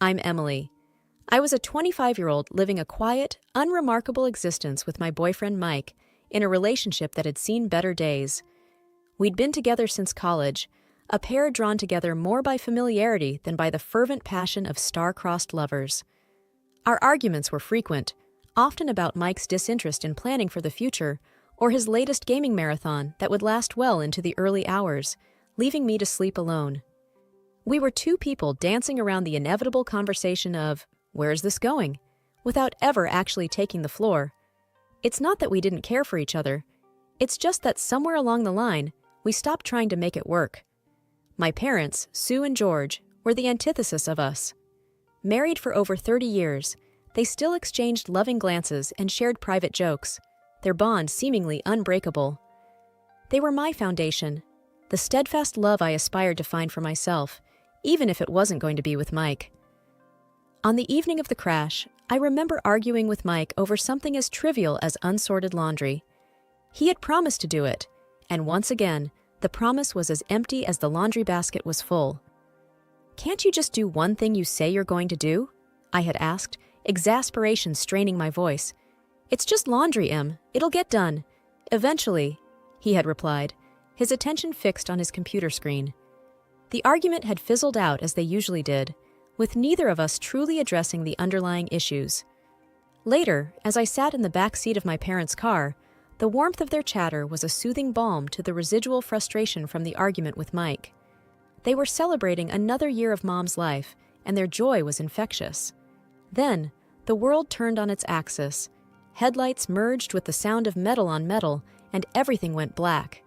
I'm Emily. I was a 25-year-old living a quiet, unremarkable existence with my boyfriend Mike in a relationship that had seen better days. We'd been together since college, a pair drawn together more by familiarity than by the fervent passion of star-crossed lovers. Our arguments were frequent, often about Mike's disinterest in planning for the future or his latest gaming marathon that would last well into the early hours, leaving me to sleep alone. We were two people dancing around the inevitable conversation of, "Where's this going?" without ever actually taking the floor. It's not that we didn't care for each other. It's just that somewhere along the line, we stopped trying to make it work. My parents, Sue and George, were the antithesis of us. Married for over 30 years, they still exchanged loving glances and shared private jokes, their bond seemingly unbreakable. They were my foundation, the steadfast love I aspired to find for myself, even if it wasn't going to be with Mike. On the evening of the crash, I remember arguing with Mike over something as trivial as unsorted laundry. He had promised to do it, and once again, the promise was as empty as the laundry basket was full. "Can't you just do one thing you say you're going to do?" I had asked, exasperation straining my voice. "It's just laundry, Em. It'll get done. Eventually," he had replied, his attention fixed on his computer screen. The argument had fizzled out as they usually did, with neither of us truly addressing the underlying issues. Later, as I sat in the back seat of my parents' car, the warmth of their chatter was a soothing balm to the residual frustration from the argument with Mike. They were celebrating another year of Mom's life, and their joy was infectious. Then, the world turned on its axis. Headlights merged with the sound of metal on metal, and everything went black.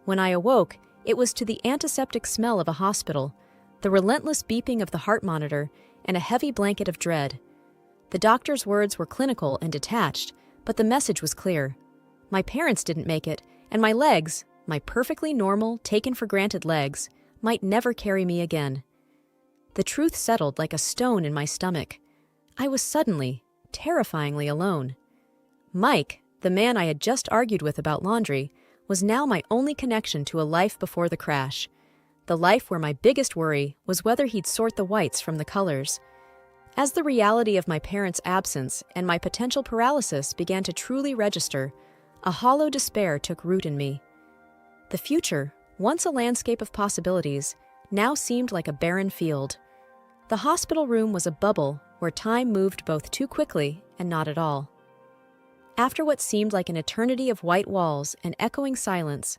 When I awoke, it was to the antiseptic smell of a hospital, the relentless beeping of the heart monitor, and a heavy blanket of dread. The doctor's words were clinical and detached, but the message was clear. My parents didn't make it, and my legs, my perfectly normal, taken-for-granted legs, might never carry me again. The truth settled like a stone in my stomach. I was suddenly, terrifyingly alone. Mike, the man I had just argued with about laundry, was now my only connection to a life before the crash. The life where my biggest worry was whether he'd sort the whites from the colors. As the reality of my parents' absence and my potential paralysis began to truly register, a hollow despair took root in me. The future, once a landscape of possibilities, now seemed like a barren field. The hospital room was a bubble where time moved both too quickly and not at all. After what seemed like an eternity of white walls and echoing silence,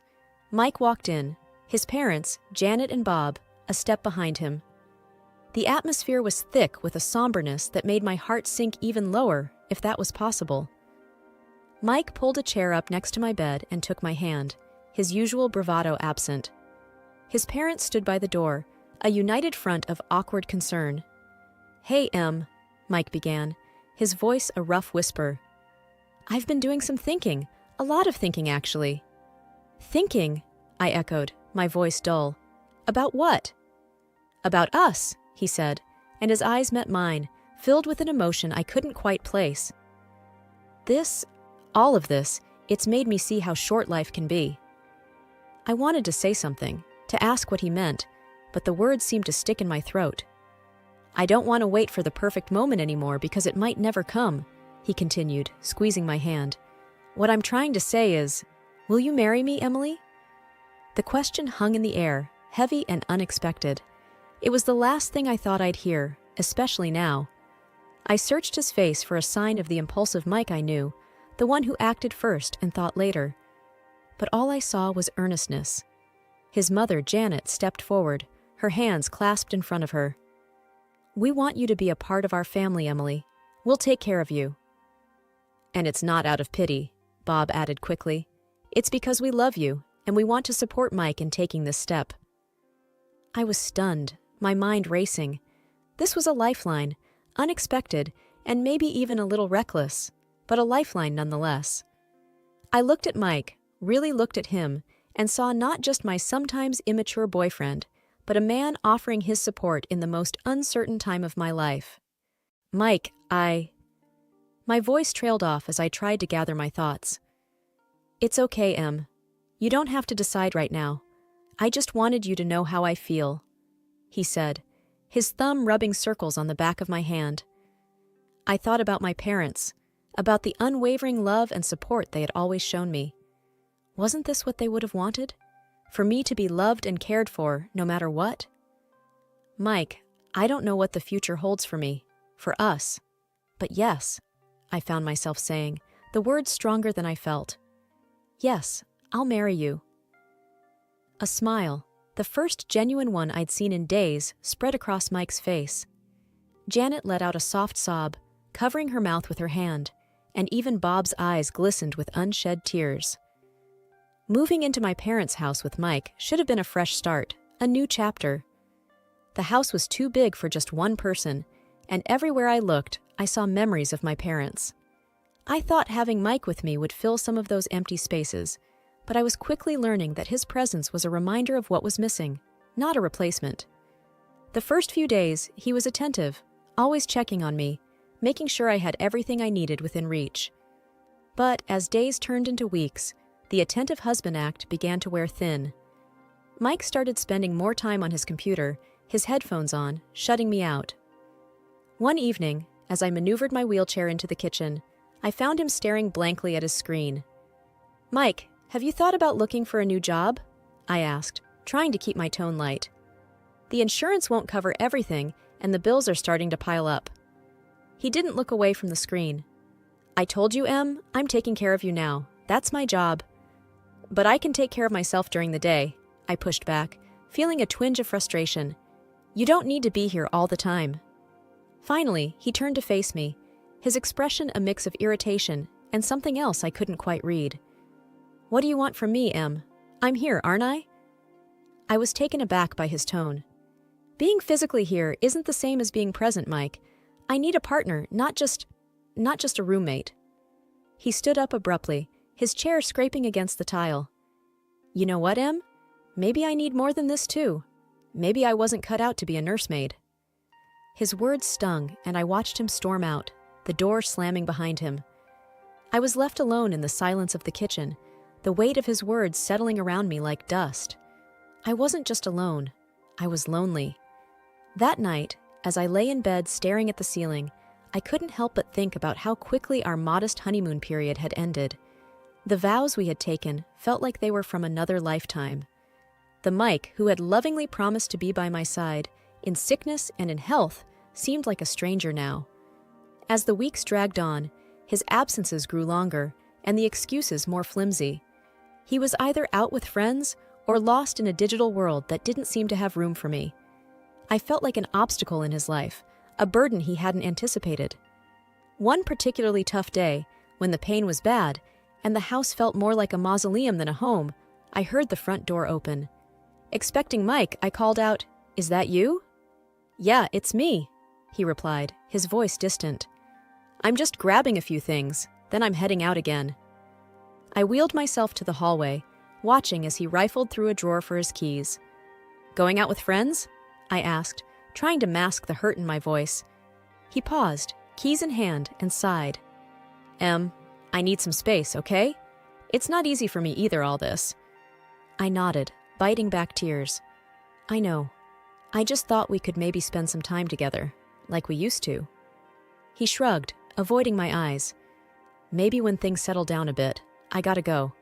Mike walked in, his parents, Janet and Bob, a step behind him. The atmosphere was thick with a somberness that made my heart sink even lower, if that was possible. Mike pulled a chair up next to my bed and took my hand, his usual bravado absent. His parents stood by the door, a united front of awkward concern. "Hey, Em," Mike began, his voice a rough whisper. "I've been doing some thinking, a lot of thinking, actually." "Thinking?" I echoed, my voice dull. "About what?" "About us," he said, and his eyes met mine, filled with an emotion I couldn't quite place. All of this, it's made me see how short life can be." I wanted to say something, to ask what he meant, but the words seemed to stick in my throat. "I don't want to wait for the perfect moment anymore because it might never come," he continued, squeezing my hand. "What I'm trying to say is, will you marry me, Emily?" The question hung in the air, heavy and unexpected. It was the last thing I thought I'd hear, especially now. I searched his face for a sign of the impulsive Mike I knew, the one who acted first and thought later. But all I saw was earnestness. His mother, Janet, stepped forward, her hands clasped in front of her. "We want you to be a part of our family, Emily. We'll take care of you." "And it's not out of pity," Bob added quickly. "It's because we love you, and we want to support Mike in taking this step." I was stunned, my mind racing. This was a lifeline, unexpected, and maybe even a little reckless, but a lifeline nonetheless. I looked at Mike, really looked at him, and saw not just my sometimes immature boyfriend, but a man offering his support in the most uncertain time of my life. "Mike, My voice trailed off as I tried to gather my thoughts. "It's okay, Em. You don't have to decide right now. I just wanted you to know how I feel," he said, his thumb rubbing circles on the back of my hand. I thought about my parents, about the unwavering love and support they had always shown me. Wasn't this what they would have wanted? For me to be loved and cared for, no matter what? Mike, I don't know what the future holds for me, for us. But yes, I found myself saying, the words stronger than I felt. Yes, I'll marry you. A smile, the first genuine one I'd seen in days, spread across Mike's face. Janet let out a soft sob, covering her mouth with her hand, and even Bob's eyes glistened with unshed tears. Moving into my parents' house with Mike should have been a fresh start, a new chapter. The house was too big for just one person, and everywhere I looked, I saw memories of my parents. I thought having Mike with me would fill some of those empty spaces, but I was quickly learning that his presence was a reminder of what was missing, not a replacement. The first few days, he was attentive, always checking on me, making sure I had everything I needed within reach. But as days turned into weeks, the attentive husband act began to wear thin. Mike started spending more time on his computer, his headphones on, shutting me out. One evening, as I maneuvered my wheelchair into the kitchen, I found him staring blankly at his screen. "Mike, have you thought about looking for a new job?" I asked, trying to keep my tone light. "The insurance won't cover everything, and the bills are starting to pile up." He didn't look away from the screen. "I told you, Em, I'm taking care of you now. That's my job." "But I can take care of myself during the day," I pushed back, feeling a twinge of frustration. "You don't need to be here all the time." Finally, he turned to face me, his expression a mix of irritation and something else I couldn't quite read. "What do you want from me, Em? I'm here, aren't I?" I was taken aback by his tone. "Being physically here isn't the same as being present, Mike. I need a partner, not just a roommate." He stood up abruptly, his chair scraping against the tile. "You know what, Em? Maybe I need more than this too. Maybe I wasn't cut out to be a nursemaid." His words stung, and I watched him storm out, the door slamming behind him. I was left alone in the silence of the kitchen, the weight of his words settling around me like dust. I wasn't just alone, I was lonely. That night, as I lay in bed staring at the ceiling, I couldn't help but think about how quickly our modest honeymoon period had ended. The vows we had taken felt like they were from another lifetime. The Mike who had lovingly promised to be by my side, in sickness and in health, seemed like a stranger now. As the weeks dragged on, his absences grew longer, and the excuses more flimsy. He was either out with friends or lost in a digital world that didn't seem to have room for me. I felt like an obstacle in his life, a burden he hadn't anticipated. One particularly tough day, when the pain was bad, and the house felt more like a mausoleum than a home, I heard the front door open. Expecting Mike, I called out, "Is that you?" "Yeah, it's me," he replied, his voice distant. "I'm just grabbing a few things, then I'm heading out again." I wheeled myself to the hallway, watching as he rifled through a drawer for his keys. "Going out with friends?" I asked, trying to mask the hurt in my voice. He paused, keys in hand, and sighed. "Em, I need some space, okay? It's not easy for me either, all this." I nodded, biting back tears. "I know. I just thought we could maybe spend some time together, like we used to." He shrugged, avoiding my eyes. "Maybe when things settle down a bit, I gotta go."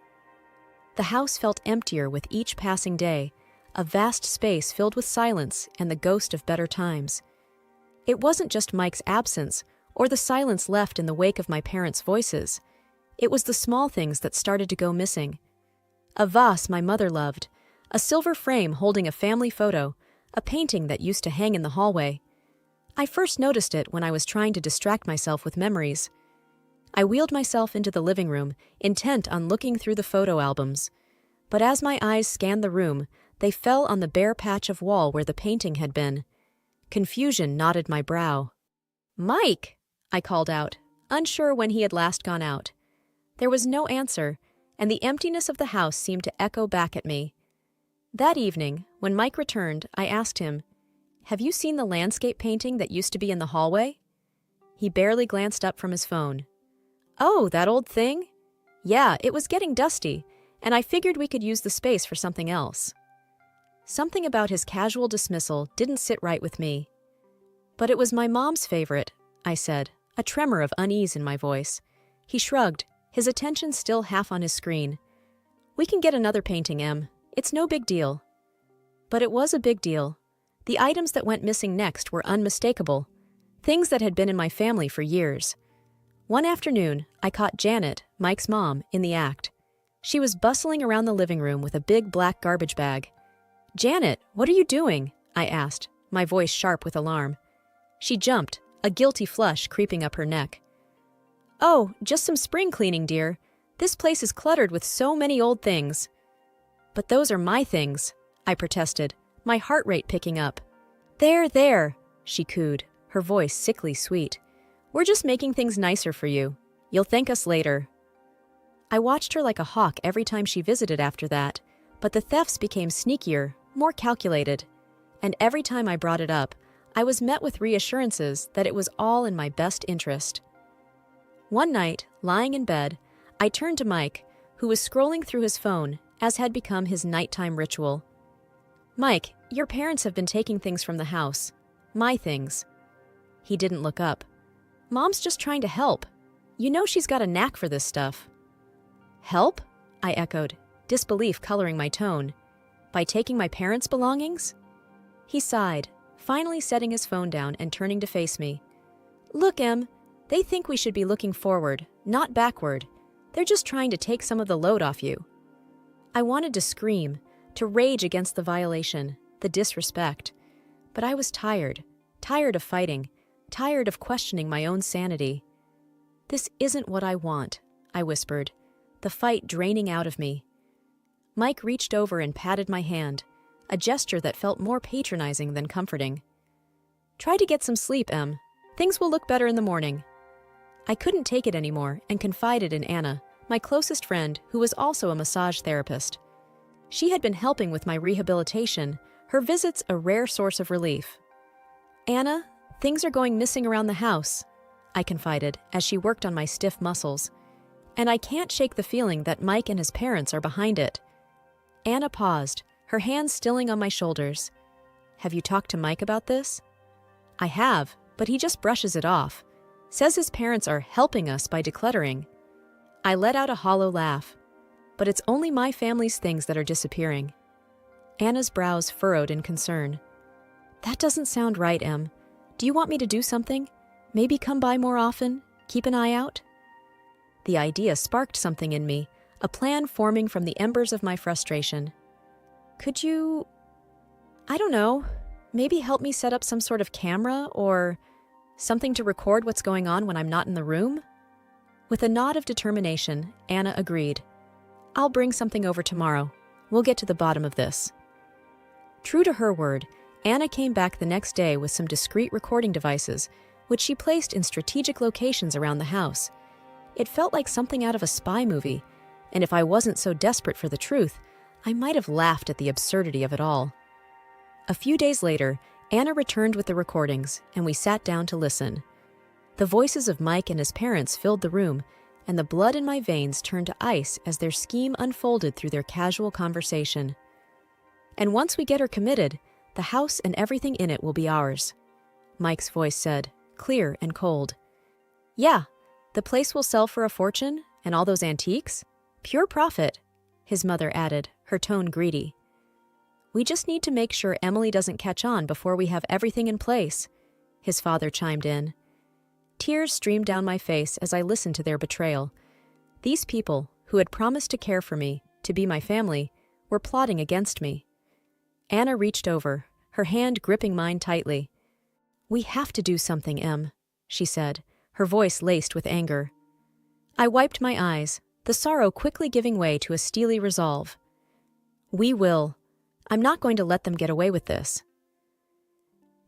The house felt emptier with each passing day, a vast space filled with silence and the ghost of better times. It wasn't just Mike's absence or the silence left in the wake of my parents' voices. It was the small things that started to go missing. A vase my mother loved, a silver frame holding a family photo, a painting that used to hang in the hallway. I first noticed it when I was trying to distract myself with memories. I wheeled myself into the living room, intent on looking through the photo albums. But as my eyes scanned the room, they fell on the bare patch of wall where the painting had been. Confusion knotted my brow. "Mike!" I called out, unsure when he had last gone out. There was no answer, and the emptiness of the house seemed to echo back at me. That evening, when Mike returned, I asked him, "Have you seen the landscape painting that used to be in the hallway?" He barely glanced up from his phone. "Oh, that old thing? Yeah, it was getting dusty, and I figured we could use the space for something else." Something about his casual dismissal didn't sit right with me. But it was my mom's favorite, I said, a tremor of unease in my voice. He shrugged, his attention still half on his screen. We can get another painting, Em. It's no big deal. But it was a big deal. The items that went missing next were unmistakable, things that had been in my family for years. One afternoon, I caught Janet, Mike's mom, in the act. She was bustling around the living room with a big black garbage bag. "Janet, what are you doing?" I asked, my voice sharp with alarm. She jumped, a guilty flush creeping up her neck. "Oh, just some spring cleaning, dear. This place is cluttered with so many old things." "But those are my things," I protested, my heart rate picking up. There, she cooed, her voice sickly sweet. "We're just making things nicer for you. You'll thank us later." I watched her like a hawk every time she visited after that, but the thefts became sneakier, more calculated. And every time I brought it up, I was met with reassurances that it was all in my best interest. One night, lying in bed, I turned to Mike, who was scrolling through his phone, as had become his nighttime ritual. "Mike, your parents have been taking things from the house. My things." He didn't look up. "Mom's just trying to help. You know she's got a knack for this stuff." "Help?" I echoed, disbelief coloring my tone. "By taking my parents' belongings?" He sighed, finally setting his phone down and turning to face me. "Look, Em, they think we should be looking forward, not backward. They're just trying to take some of the load off you." I wanted to scream, to rage against the violation, the disrespect. But I was tired of fighting, tired of questioning my own sanity. "This isn't what I want," I whispered, the fight draining out of me. Mike reached over and patted my hand, a gesture that felt more patronizing than comforting. "Try to get some sleep, Em. Things will look better in the morning." I couldn't take it anymore and confided in Anna, my closest friend, who was also a massage therapist. She had been helping with my rehabilitation, her visits a rare source of relief. "Anna, things are going missing around the house," I confided as she worked on my stiff muscles. "And I can't shake the feeling that Mike and his parents are behind it." Anna paused, her hands stilling on my shoulders. "Have you talked to Mike about this?" "I have, but he just brushes it off. Says his parents are helping us by decluttering." I let out a hollow laugh. "But it's only my family's things that are disappearing." Anna's brows furrowed in concern. "That doesn't sound right, Em. Do you want me to do something? Maybe come by more often? Keep an eye out?" The idea sparked something in me, a plan forming from the embers of my frustration. "Could you, I don't know, maybe help me set up some sort of camera or something to record what's going on when I'm not in the room?" With a nod of determination, Anna agreed. "I'll bring something over tomorrow. We'll get to the bottom of this." True to her word, Anna came back the next day with some discreet recording devices, which she placed in strategic locations around the house. It felt like something out of a spy movie, and if I wasn't so desperate for the truth, I might have laughed at the absurdity of it all. A few days later, Anna returned with the recordings, and we sat down to listen. The voices of Mike and his parents filled the room, and the blood in my veins turned to ice as their scheme unfolded through their casual conversation. "And once we get her committed, the house and everything in it will be ours," Mike's voice said, clear and cold. "Yeah, the place will sell for a fortune, and all those antiques? Pure profit," his mother added, her tone greedy. "We just need to make sure Emily doesn't catch on before we have everything in place," his father chimed in. Tears streamed down my face as I listened to their betrayal. These people, who had promised to care for me, to be my family, were plotting against me. Anna reached over, her hand gripping mine tightly. "We have to do something, Em," she said, her voice laced with anger. I wiped my eyes, the sorrow quickly giving way to a steely resolve. "We will. I'm not going to let them get away with this."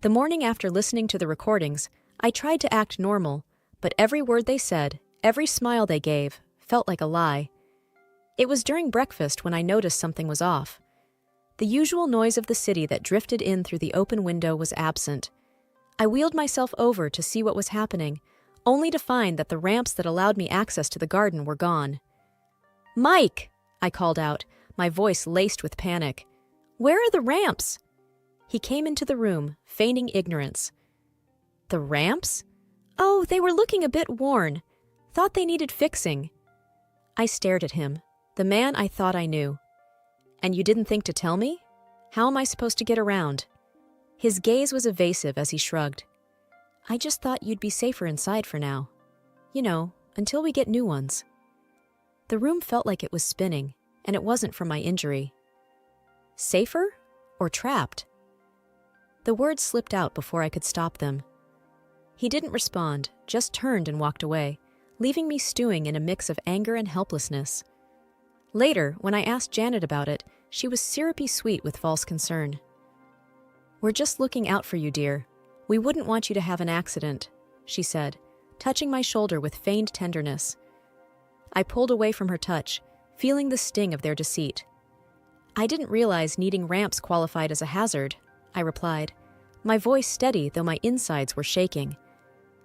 The morning after listening to the recordings, I tried to act normal, but every word they said, every smile they gave, felt like a lie. It was during breakfast when I noticed something was off. The usual noise of the city that drifted in through the open window was absent. I wheeled myself over to see what was happening, only to find that the ramps that allowed me access to the garden were gone. "Mike!" I called out, my voice laced with panic. "Where are the ramps?" He came into the room, feigning ignorance. The ramps? Oh, they were looking a bit worn. Thought they needed fixing. I stared at him, the man I thought I knew. And you didn't think to tell me? How am I supposed to get around? His gaze was evasive as he shrugged. I just thought you'd be safer inside for now. You know, until we get new ones. The room felt like it was spinning, and it wasn't from my injury. Safer? Or trapped? The words slipped out before I could stop them. He didn't respond, just turned and walked away, leaving me stewing in a mix of anger and helplessness. Later, when I asked Janet about it, she was syrupy sweet with false concern. We're just looking out for you, dear. We wouldn't want you to have an accident, she said, touching my shoulder with feigned tenderness. I pulled away from her touch, feeling the sting of their deceit. I didn't realize needing ramps qualified as a hazard, I replied, my voice steady though my insides were shaking.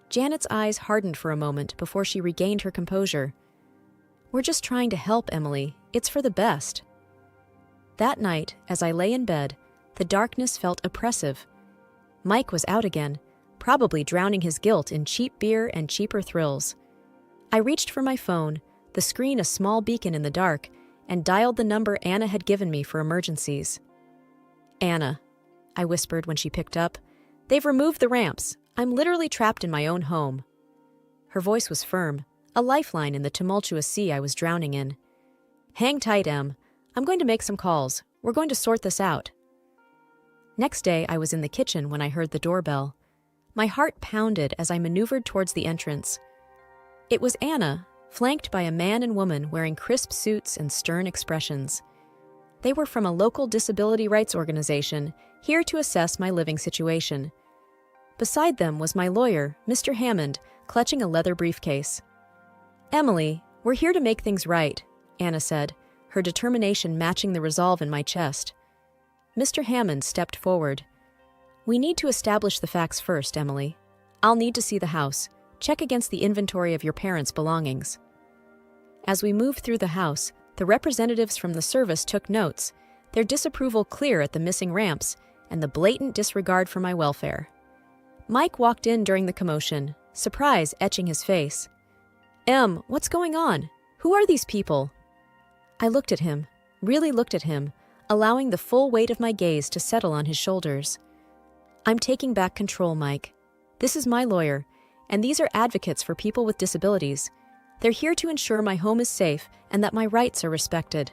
Janet's eyes hardened for a moment before she regained her composure. We're just trying to help, Emily. It's for the best. That night, as I lay in bed, the darkness felt oppressive. Mike was out again, probably drowning his guilt in cheap beer and cheaper thrills. I reached for my phone, the screen a small beacon in the dark, and dialed the number Anna had given me for emergencies. Anna, I whispered when she picked up. They've removed the ramps. I'm literally trapped in my own home. Her voice was firm, a lifeline in the tumultuous sea I was drowning in. Hang tight, Em. I'm going to make some calls. We're going to sort this out. Next day, I was in the kitchen when I heard the doorbell. My heart pounded as I maneuvered towards the entrance. It was Anna, flanked by a man and woman wearing crisp suits and stern expressions. They were from a local disability rights organization, here to assess my living situation. Beside them was my lawyer, Mr. Hammond, clutching a leather briefcase. Emily, we're here to make things right, Anna said, her determination matching the resolve in my chest. Mr. Hammond stepped forward. We need to establish the facts first, Emily. I'll need to see the house. Check against the inventory of your parents' belongings. As we moved through the house, the representatives from the service took notes, their disapproval clear at the missing ramps and the blatant disregard for my welfare. Mike walked in during the commotion, surprise etching his face. Em, what's going on? Who are these people? I looked at him, really looked at him, allowing the full weight of my gaze to settle on his shoulders. I'm taking back control, Mike. This is my lawyer, and these are advocates for people with disabilities. They're here to ensure my home is safe and that my rights are respected.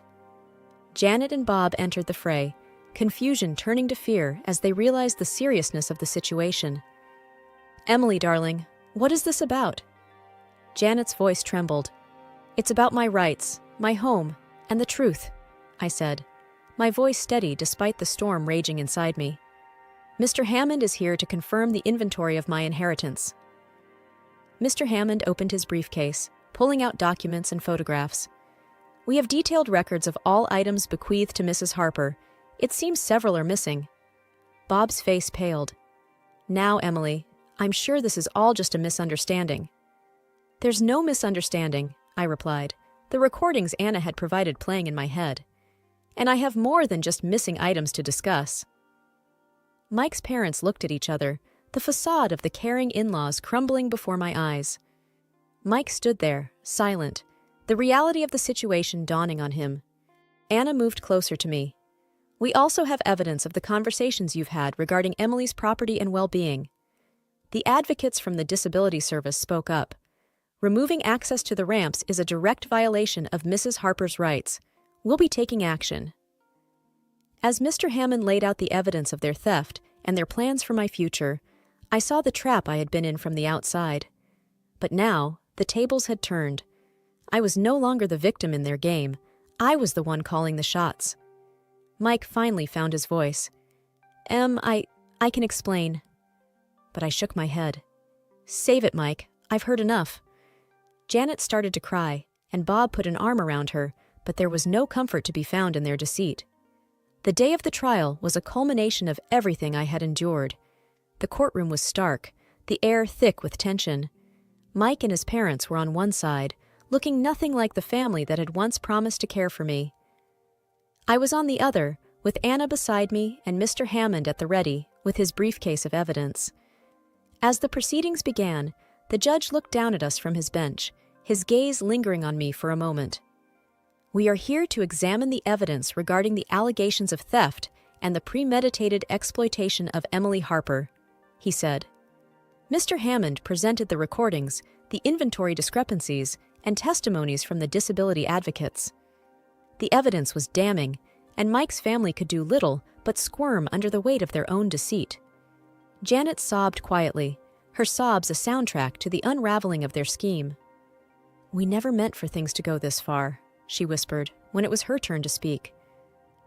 Janet and Bob entered the fray, confusion turning to fear as they realized the seriousness of the situation. Emily, darling, what is this about? Janet's voice trembled. It's about my rights, my home, and the truth, I said, my voice steady despite the storm raging inside me. Mr. Hammond is here to confirm the inventory of my inheritance. Mr. Hammond opened his briefcase, pulling out documents and photographs. We have detailed records of all items bequeathed to Mrs. Harper. It seems several are missing. Bob's face paled. Now, Emily, I'm sure this is all just a misunderstanding. There's no misunderstanding, I replied, the recordings Anna had provided playing in my head. And I have more than just missing items to discuss. Mike's parents looked at each other, the facade of the caring in-laws crumbling before my eyes. Mike stood there, silent, the reality of the situation dawning on him. Anna moved closer to me. We also have evidence of the conversations you've had regarding Emily's property and well-being. The advocates from the Disability Service spoke up. Removing access to the ramps is a direct violation of Mrs. Harper's rights. We'll be taking action. As Mr. Hammond laid out the evidence of their theft and their plans for my future, I saw the trap I had been in from the outside. But now, the tables had turned. I was no longer the victim in their game. I was the one calling the shots. Mike finally found his voice. I can explain. But I shook my head. Save it, Mike. I've heard enough. Janet started to cry, and Bob put an arm around her, but there was no comfort to be found in their deceit. The day of the trial was a culmination of everything I had endured. The courtroom was stark, the air thick with tension. Mike and his parents were on one side, looking nothing like the family that had once promised to care for me. I was on the other, with Anna beside me and Mr. Hammond at the ready, with his briefcase of evidence. As the proceedings began, the judge looked down at us from his bench, his gaze lingering on me for a moment. "We are here to examine the evidence regarding the allegations of theft and the premeditated exploitation of Emily Harper," he said. Mr. Hammond presented the recordings, the inventory discrepancies, and testimonies from the disability advocates. The evidence was damning, and Mike's family could do little but squirm under the weight of their own deceit. Janet sobbed quietly, her sobs a soundtrack to the unraveling of their scheme. "We never meant for things to go this far," she whispered, when it was her turn to speak.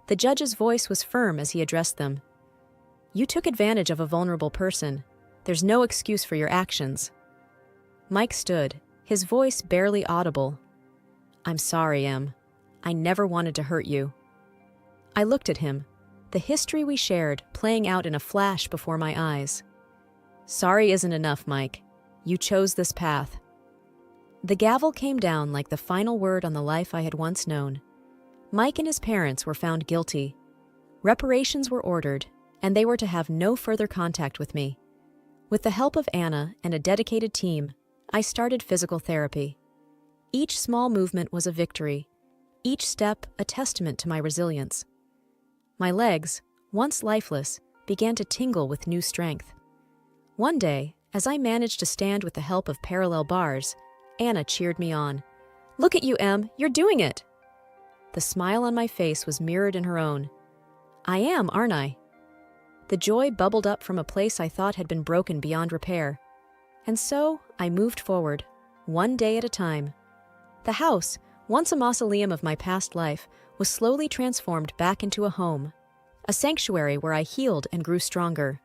The judge's voice was firm as he addressed them. "You took advantage of a vulnerable person. There's no excuse for your actions." Mike stood, his voice barely audible. "I'm sorry, Em. I never wanted to hurt you." I looked at him, the history we shared playing out in a flash before my eyes. "Sorry isn't enough, Mike. You chose this path." The gavel came down like the final word on the life I had once known. Mike and his parents were found guilty. Reparations were ordered, and they were to have no further contact with me. With the help of Anna and a dedicated team, I started physical therapy. Each small movement was a victory, each step a testament to my resilience. My legs, once lifeless, began to tingle with new strength. One day, as I managed to stand with the help of parallel bars, Anna cheered me on. "Look at you, Em, you're doing it!" The smile on my face was mirrored in her own. "I am, aren't I?" The joy bubbled up from a place I thought had been broken beyond repair. And so I moved forward, one day at a time. The house, once a mausoleum of my past life, was slowly transformed back into a home, a sanctuary where I healed and grew stronger.